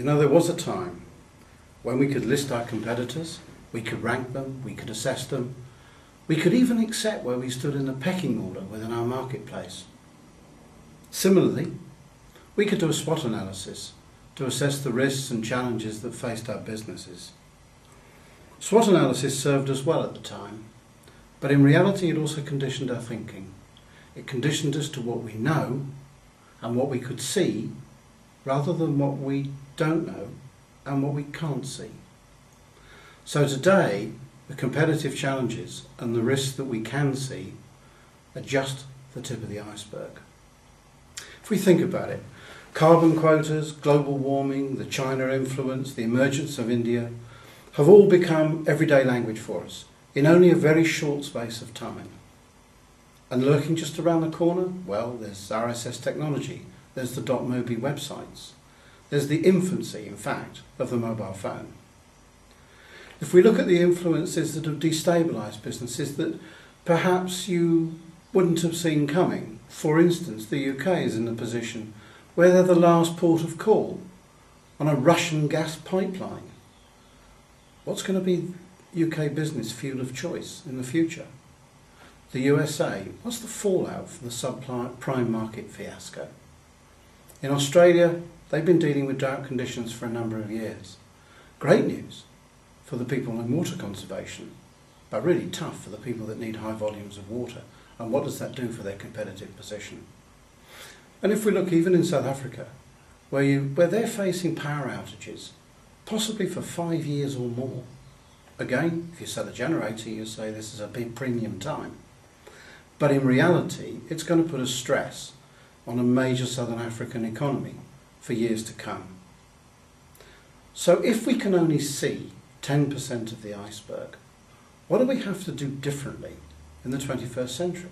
know, there was a time when we could list our competitors, we could rank them, we could assess them, we could even accept where we stood in the pecking order within our marketplace. Similarly, we could do a SWOT analysis to assess the risks and challenges that faced our businesses. SWOT analysis served us well at the time, but in reality it also conditioned our thinking. It conditioned us to what we know and what we could see, rather than what we don't know and what we can't see. So today, the competitive challenges and the risks that we can see are just the tip of the iceberg. If we think about it, carbon quotas, global warming, the China influence, the emergence of India have all become everyday language for us in only a very short space of time. And lurking just around the corner, well, there's RSS technology, there's the .mobi websites, there's the infancy, in fact, of the mobile phone. If we look at the influences that have destabilised businesses that perhaps you wouldn't have seen coming, for instance, the UK is in a position where they're the last port of call on a Russian gas pipeline. What's going to be UK business fuel of choice in the future? The USA, what's the fallout from the subprime market fiasco? In Australia, they've been dealing with drought conditions for a number of years. Great news for the people in water conservation, but really tough for the people that need high volumes of water. And what does that do for their competitive position? And if we look even in South Africa, where they're facing power outages, possibly for 5 years or more. Again, if you sell a generator, you say this is a big premium time. But in reality, it's going to put a stress on a major Southern African economy for years to come. So if we can only see 10% of the iceberg, what do we have to do differently in the 21st century?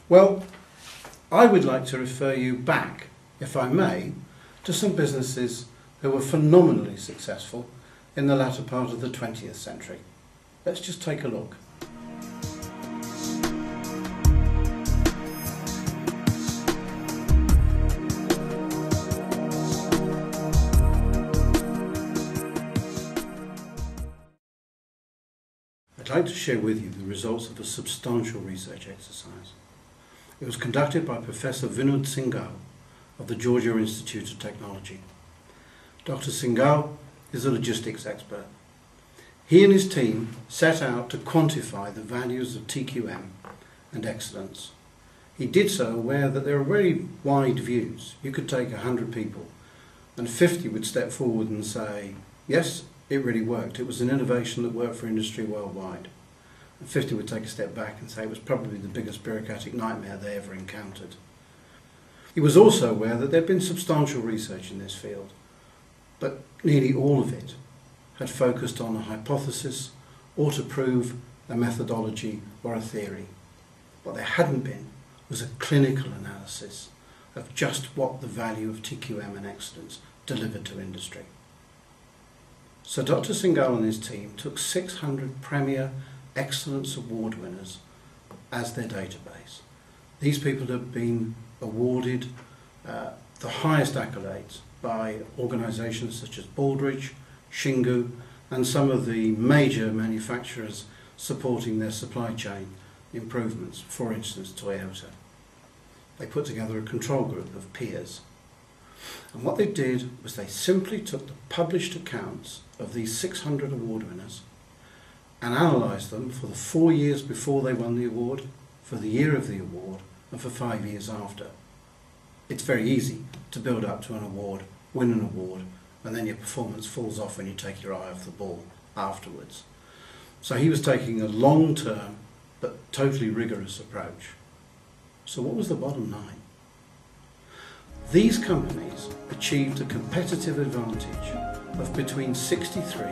Well, I would like to refer you back, if I may, to some businesses who were phenomenally successful in the latter part of the 20th century. Let's just take a look. I'd like to share with you the results of a substantial research exercise. It was conducted by Professor Vinod Singhal of the Georgia Institute of Technology. Dr. Singhal is a logistics expert. He and his team set out to quantify the values of TQM and excellence. He did so aware that there are very wide views. You could take 100 people and 50 would step forward and say, yes, it really worked. It was an innovation that worked for industry worldwide. And 50 would take a step back and say it was probably the biggest bureaucratic nightmare they ever encountered. He was also aware that there had been substantial research in this field, but nearly all of it had focused on a hypothesis or to prove a methodology or a theory. What there hadn't been was a clinical analysis of just what the value of TQM and excellence delivered to industry. So Dr. Singhal and his team took 600 premier excellence award winners as their database. These people have been awarded the highest accolades by organisations such as Baldrige, Xingu, and some of the major manufacturers supporting their supply chain improvements, for instance Toyota. They put together a control group of peers. And what they did was they simply took the published accounts of these 600 award winners and analysed them for the 4 years before they won the award, for the year of the award, and for 5 years after. It's very easy to build up to an award, win an award, and then your performance falls off when you take your eye off the ball afterwards. So he was taking a long-term but totally rigorous approach. So what was the bottom line? These companies achieved a competitive advantage of between 63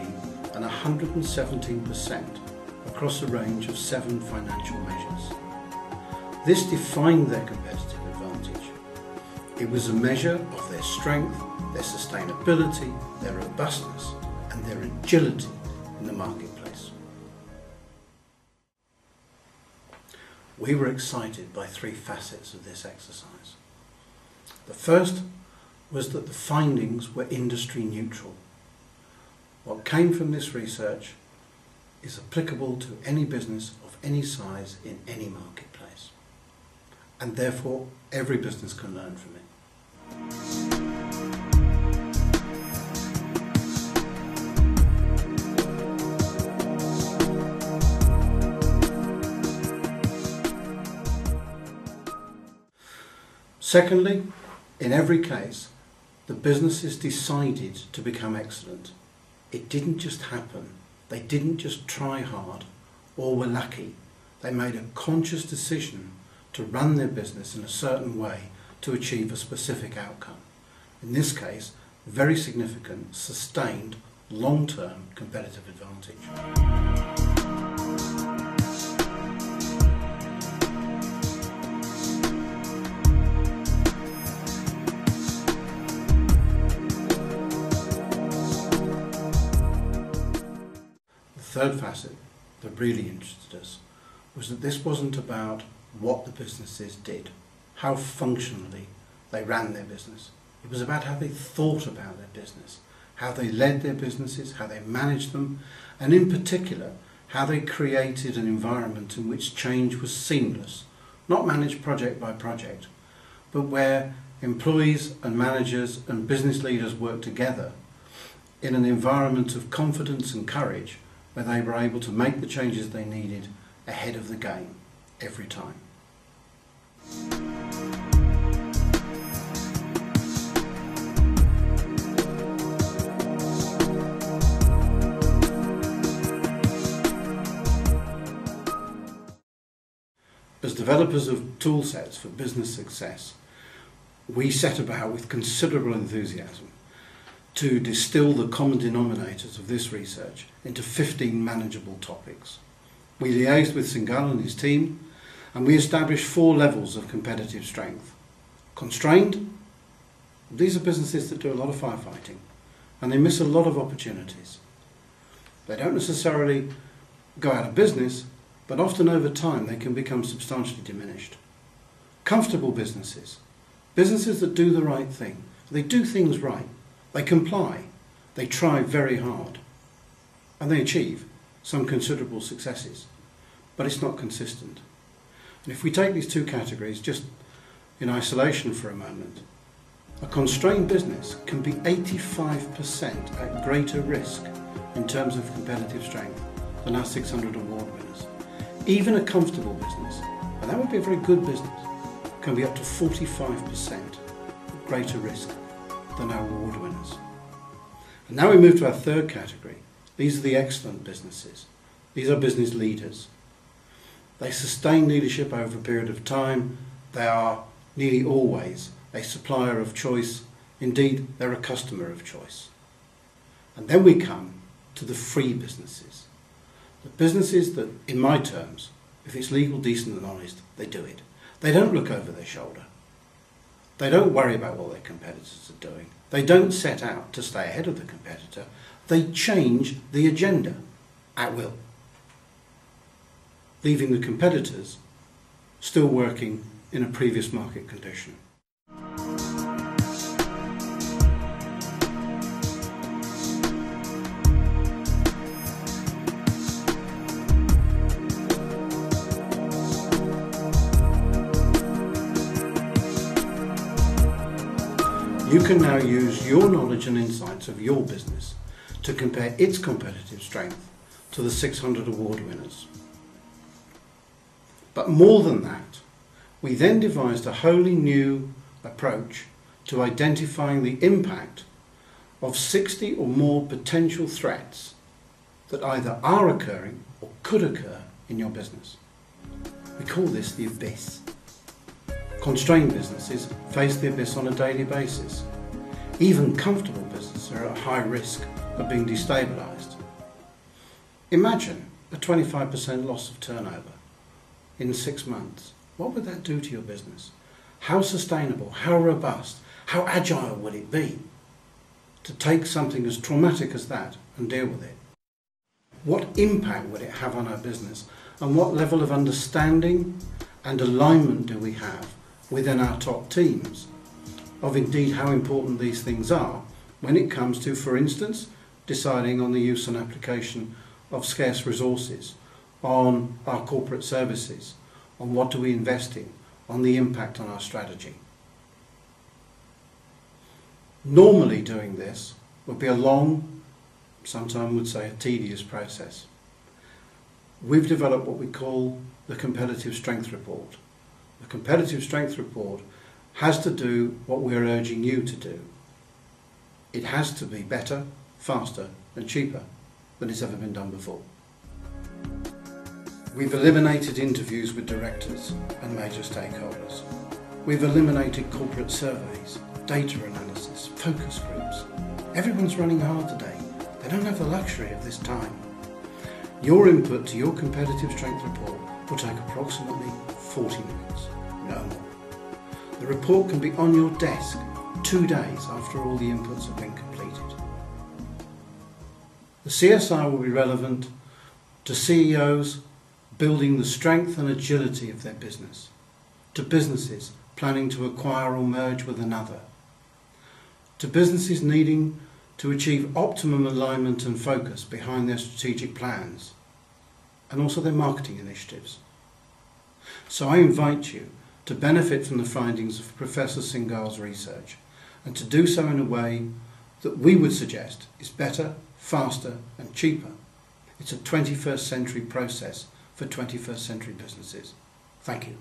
and 117% across a range of 7 financial measures. This defined their competitive advantage. It was a measure of their strength, their sustainability, their robustness, and their agility in the marketplace. We were excited by 3 facets of this exercise. The first was that the findings were industry neutral. What came from this research is applicable to any business of any size in any marketplace, and therefore every business can learn from it. Secondly, in every case, the businesses decided to become excellent. It didn't just happen. They didn't just try hard or were lucky. They made a conscious decision to run their business in a certain way to achieve a specific outcome. In this case, very significant, sustained, long-term competitive advantage. The third facet that really interested us was that this wasn't about what the businesses did, how functionally they ran their business. It was about how they thought about their business, how they led their businesses, how they managed them, and in particular, how they created an environment in which change was seamless, not managed project by project, but where employees and managers and business leaders worked together in an environment of confidence and courage, where they were able to make the changes they needed ahead of the game every time. As developers of tool sets for business success, we set about with considerable enthusiasm to distill the common denominators of this research into 15 manageable topics. We liaised with Singal and his team, and we established 4 levels of competitive strength. Constrained, these are businesses that do a lot of firefighting, and they miss a lot of opportunities. They don't necessarily go out of business, but often over time they can become substantially diminished. Comfortable businesses, businesses that do the right thing. They do things right. They comply, they try very hard, and they achieve some considerable successes, but it's not consistent. And if we take these 2 categories just in isolation for a moment, a constrained business can be 85% at greater risk in terms of competitive strength than our 600 award winners. Even a comfortable business, and that would be a very good business, can be up to 45% at greater risk than our award winners. And now we move to our 3rd category. These are the excellent businesses. These are business leaders. They sustain leadership over a period of time. They are nearly always a supplier of choice. Indeed, they're a customer of choice. And then we come to the free businesses. The businesses that, in my terms, if it's legal, decent and honest, they do it. They don't look over their shoulder. They don't worry about what their competitors are doing. They don't set out to stay ahead of the competitor. They change the agenda at will, leaving the competitors still working in a previous market condition. You can now use your knowledge and insights of your business to compare its competitive strength to the 600 award winners. But more than that, we then devised a wholly new approach to identifying the impact of 60 or more potential threats that either are occurring or could occur in your business. We call this the abyss. Constrained businesses face the abyss on a daily basis. Even comfortable businesses are at high risk of being destabilised. Imagine a 25% loss of turnover in 6 months. What would that do to your business? How sustainable, how robust, how agile would it be to take something as traumatic as that and deal with it? What impact would it have on our business, and what level of understanding and alignment do we have within our top teams of indeed how important these things are when it comes to, for instance, deciding on the use and application of scarce resources, on our corporate services, on what do we invest in, on the impact on our strategy. Normally doing this would be a long, sometimes would say a tedious process. We've developed what we call the Competitive Strength Report. The Competitive Strength Report has to do what we're urging you to do. It has to be better, faster and cheaper than it's ever been done before. We've eliminated interviews with directors and major stakeholders. We've eliminated corporate surveys, data analysis, focus groups. Everyone's running hard today. They don't have the luxury of this time. Your input to your Competitive Strength Report will take approximately 40 minutes, no more. The report can be on your desk 2 days after all the inputs have been completed. The CSR will be relevant to CEOs building the strength and agility of their business, to businesses planning to acquire or merge with another, to businesses needing to achieve optimum alignment and focus behind their strategic plans and also their marketing initiatives. So I invite you to benefit from the findings of Professor Singhaal's research and to do so in a way that we would suggest is better, faster and cheaper. It's a 21st century process for 21st century businesses. Thank you.